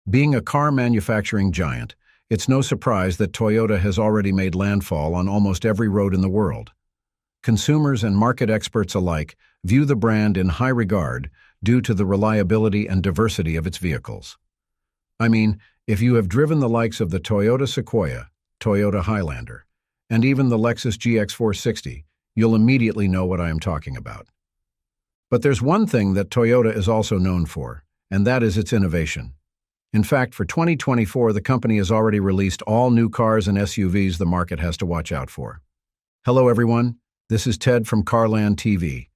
Being a car manufacturing giant, it's no surprise that Toyota has already made landfall on almost every road in the world. Consumers and market experts alike view the brand in high regard due to the reliability and diversity of its vehicles. I mean, if you have driven the likes of the Toyota Sequoia, Toyota Highlander, and even the Lexus GX460, you'll immediately know what I am talking about. But there's one thing that Toyota is also known for, and that is its innovation. In fact, for 2024, the company has already released all new cars and SUVs the market has to watch out for. Hello everyone, this is Ted from CarlandTV.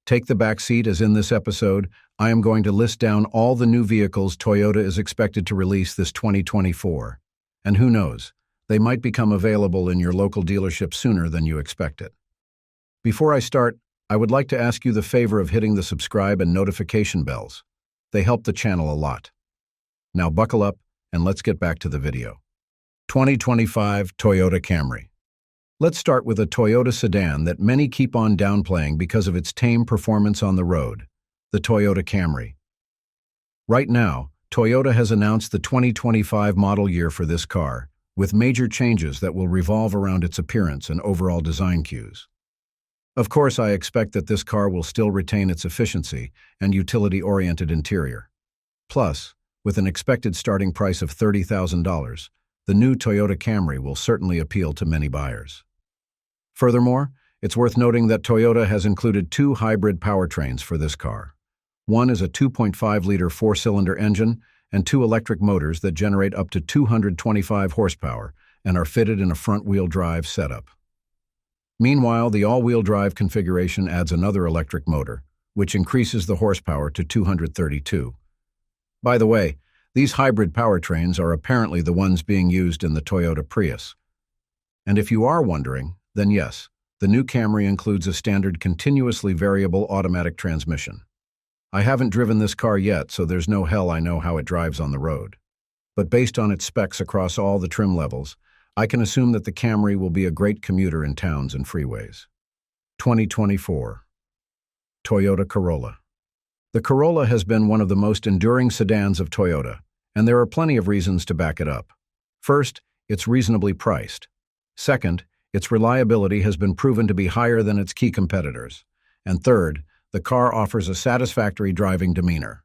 Take the back seat, as in this episode, I am going to list down all the new vehicles Toyota is expected to release this 2024. And who knows, they might become available in your local dealership sooner than you expected. Before I start, I would like to ask you the favor of hitting the subscribe and notification bells. They help the channel a lot. Now buckle up and let's get back to the video. 2025 Toyota Camry. Let's start with a Toyota sedan that many keep on downplaying because of its tame performance on the road, the Toyota Camry. Right now, Toyota has announced the 2025 model year for this car, with major changes that will revolve around its appearance and overall design cues. Of course, I expect that this car will still retain its efficiency and utility-oriented interior. Plus, with an expected starting price of $30,000, the new Toyota Camry will certainly appeal to many buyers. Furthermore, it's worth noting that Toyota has included two hybrid powertrains for this car. One is a 2.5-liter four-cylinder engine and two electric motors that generate up to 225 horsepower and are fitted in a front-wheel drive setup. Meanwhile, the all-wheel drive configuration adds another electric motor, which increases the horsepower to 232. By the way, these hybrid powertrains are apparently the ones being used in the Toyota Prius. And if you are wondering, then yes, the new Camry includes a standard continuously variable automatic transmission. I haven't driven this car yet, so there's no hell I know how it drives on the road. But based on its specs across all the trim levels, I can assume that the Camry will be a great commuter in towns and freeways. 2024 Toyota Corolla. The Corolla has been one of the most enduring sedans of Toyota, and there are plenty of reasons to back it up. First, it's reasonably priced. Second, its reliability has been proven to be higher than its key competitors. And third, the car offers a satisfactory driving demeanor.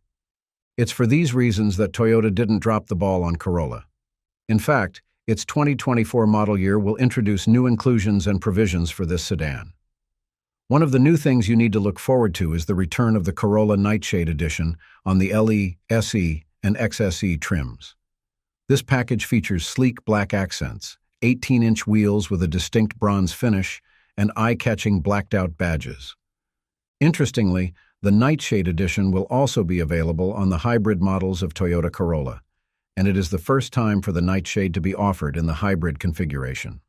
It's for these reasons that Toyota didn't drop the ball on Corolla. In fact, its 2024 model year will introduce new inclusions and provisions for this sedan. One of the new things you need to look forward to is the return of the Corolla Nightshade Edition on the LE, SE, and XSE trims. This package features sleek black accents, 18-inch wheels with a distinct bronze finish, and eye-catching blacked-out badges. Interestingly, the Nightshade Edition will also be available on the hybrid models of Toyota Corolla, and it is the first time for the Nightshade to be offered in the hybrid configuration.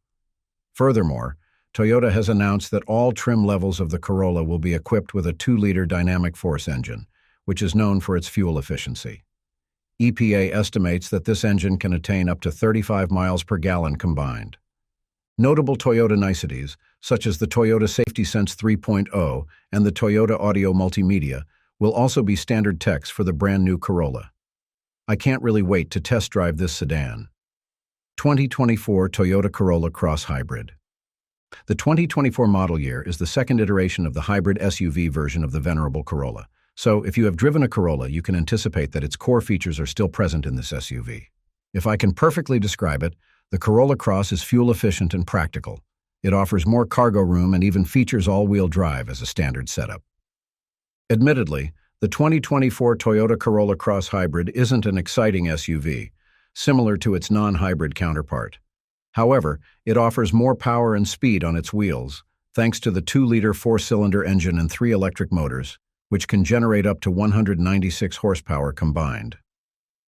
Furthermore, Toyota has announced that all trim levels of the Corolla will be equipped with a 2-liter dynamic force engine, which is known for its fuel efficiency. EPA estimates that this engine can attain up to 35 miles per gallon combined. Notable Toyota niceties, such as the Toyota Safety Sense 3.0 and the Toyota Audio Multimedia, will also be standard techs for the brand-new Corolla. I can't really wait to test drive this sedan. 2024 Toyota Corolla Cross Hybrid. The 2024 model year is the second iteration of the hybrid SUV version of the venerable Corolla. So, if you have driven a Corolla, you can anticipate that its core features are still present in this SUV. If I can perfectly describe it, the Corolla Cross is fuel-efficient and practical. It offers more cargo room and even features all-wheel drive as a standard setup. Admittedly, the 2024 Toyota Corolla Cross Hybrid isn't an exciting SUV, similar to its non-hybrid counterpart. However, it offers more power and speed on its wheels, thanks to the 2-liter 4-cylinder engine and 3 electric motors, which can generate up to 196 horsepower combined.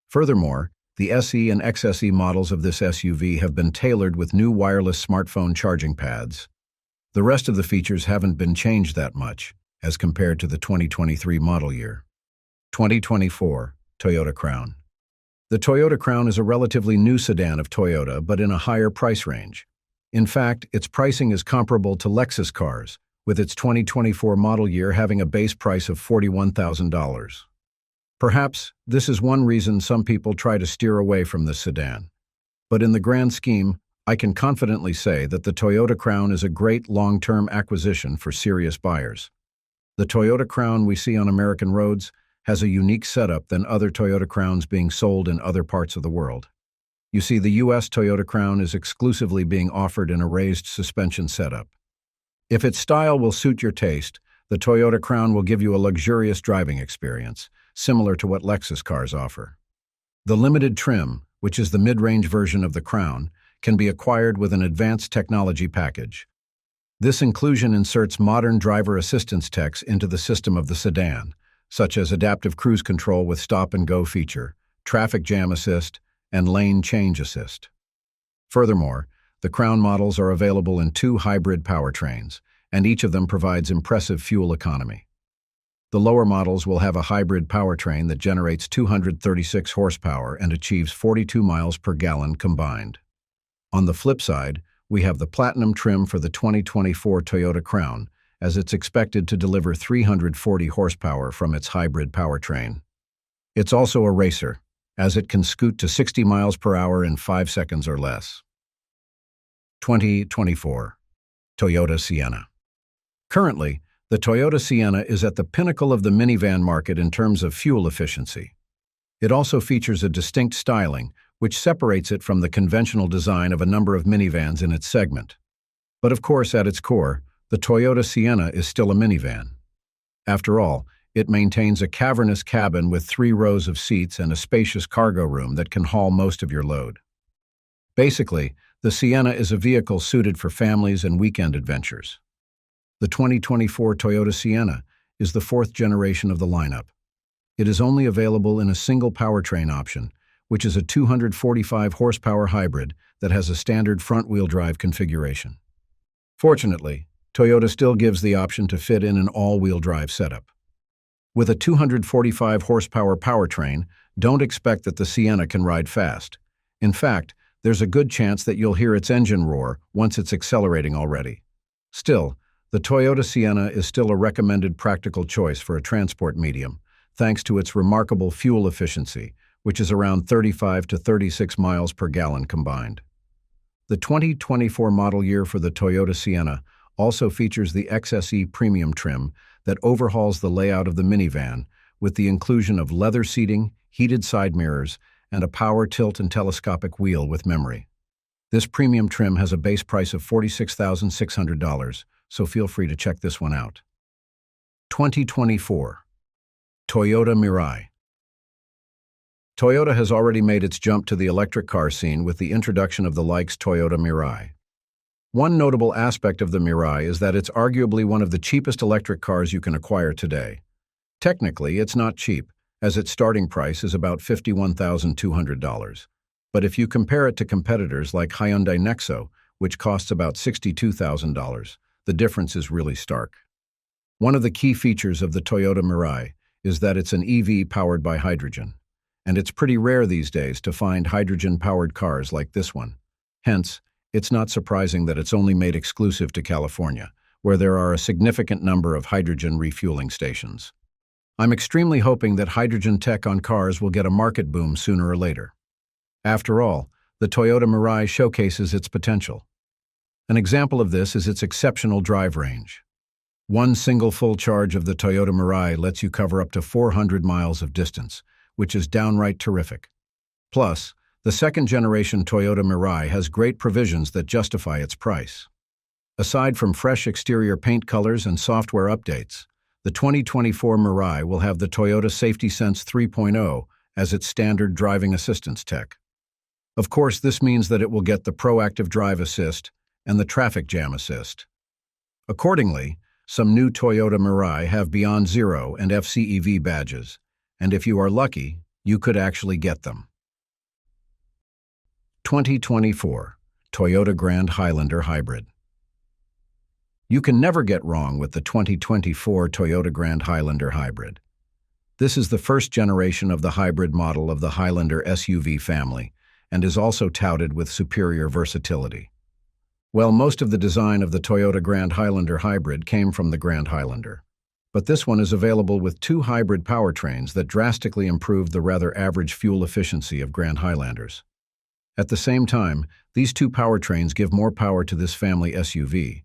Furthermore, the SE and XSE models of this SUV have been tailored with new wireless smartphone charging pads. The rest of the features haven't been changed that much, as compared to the 2023 model year. 2024 Toyota Crown. The Toyota Crown is a relatively new sedan of Toyota, but in a higher price range. In fact, its pricing is comparable to Lexus cars, with its 2024 model year having a base price of $41,000. Perhaps this is one reason some people try to steer away from this sedan. But in the grand scheme, I can confidently say that the Toyota Crown is a great long-term acquisition for serious buyers. The Toyota Crown we see on American roads has a unique setup than other Toyota Crowns being sold in other parts of the world. You see, the U.S. Toyota Crown is exclusively being offered in a raised suspension setup. If its style will suit your taste, the Toyota Crown will give you a luxurious driving experience, similar to what Lexus cars offer. The limited trim, which is the mid-range version of the Crown, can be acquired with an advanced technology package. This inclusion inserts modern driver assistance techs into the system of the sedan, such as adaptive cruise control with stop-and-go feature, traffic jam assist, and lane change assist. Furthermore, the Crown models are available in 2 hybrid powertrains, and each of them provides impressive fuel economy. The lower models will have a hybrid powertrain that generates 236 horsepower and achieves 42 miles per gallon combined. On the flip side, we have the Platinum trim for the 2024 Toyota Crown, as it's expected to deliver 340 horsepower from its hybrid powertrain. It's also a racer, as it can scoot to 60 miles per hour in 5 seconds or less. 2024 Toyota Sienna. Currently, the Toyota Sienna is at the pinnacle of the minivan market in terms of fuel efficiency. It also features a distinct styling, which separates it from the conventional design of a number of minivans in its segment. But of course, at its core, the Toyota Sienna is still a minivan. After all, it maintains a cavernous cabin with 3 rows of seats and a spacious cargo room that can haul most of your load. Basically, the Sienna is a vehicle suited for families and weekend adventures. The 2024 Toyota Sienna is the 4th generation of the lineup. It is only available in a single powertrain option, which is a 245 horsepower hybrid that has a standard front-wheel drive configuration. Fortunately, Toyota still gives the option to fit in an all-wheel drive setup. With a 245 horsepower powertrain, don't expect that the Sienna can ride fast. In fact, there's a good chance that you'll hear its engine roar once it's accelerating already. Still, the Toyota Sienna is still a recommended practical choice for a transport medium, thanks to its remarkable fuel efficiency, which is around 35 to 36 miles per gallon combined. The 2024 model year for the Toyota Sienna also features the XSE Premium trim that overhauls the layout of the minivan with the inclusion of leather seating, heated side mirrors, and a power tilt and telescopic wheel with memory. This premium trim has a base price of $46,600, so feel free to check this one out. 2024 Toyota Mirai. Toyota has already made its jump to the electric car scene with the introduction of the likes Toyota Mirai. One notable aspect of the Mirai is that it's arguably one of the cheapest electric cars you can acquire today. Technically, it's not cheap, as its starting price is about $51,200. But if you compare it to competitors like Hyundai Nexo, which costs about $62,000, the difference is really stark. One of the key features of the Toyota Mirai is that it's an EV powered by hydrogen, and it's pretty rare these days to find hydrogen-powered cars like this one. Hence, it's not surprising that it's only made exclusive to California, where there are a significant number of hydrogen refueling stations. I'm extremely hoping that hydrogen tech on cars will get a market boom sooner or later. After all, the Toyota Mirai showcases its potential. An example of this is its exceptional drive range. One single full charge of the Toyota Mirai lets you cover up to 400 miles of distance, which is downright terrific. Plus, the second-generation Toyota Mirai has great provisions that justify its price. Aside from fresh exterior paint colors and software updates, the 2024 Mirai will have the Toyota Safety Sense 3.0 as its standard driving assistance tech. Of course, this means that it will get the proactive drive assist and the traffic jam assist. Accordingly, some new Toyota Mirai have Beyond Zero and FCEV badges, and if you are lucky, you could actually get them. 2024 Toyota Grand Highlander Hybrid. You can never get wrong with the 2024 Toyota Grand Highlander Hybrid. This is the first generation of the hybrid model of the Highlander SUV family and is also touted with superior versatility. Well, most of the design of the Toyota Grand Highlander Hybrid came from the Grand Highlander. But this one is available with two hybrid powertrains that drastically improve the rather average fuel efficiency of Grand Highlanders. At the same time, these two powertrains give more power to this family SUV.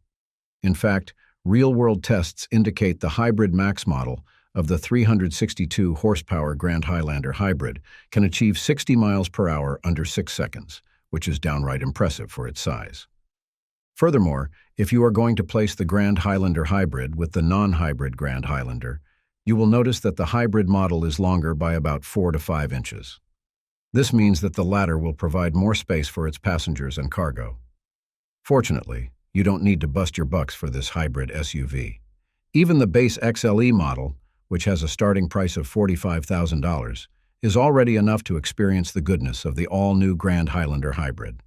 In fact, real-world tests indicate the Hybrid Max model of the 362 horsepower Grand Highlander Hybrid can achieve 60 miles per hour under 6 seconds, which is downright impressive for its size. Furthermore, if you are going to place the Grand Highlander Hybrid with the non-hybrid Grand Highlander, you will notice that the hybrid model is longer by about 4 to 5 inches. This means that the latter will provide more space for its passengers and cargo. Fortunately, you don't need to bust your bucks for this hybrid SUV. Even the base XLE model, which has a starting price of $45,000, is already enough to experience the goodness of the all-new Grand Highlander Hybrid.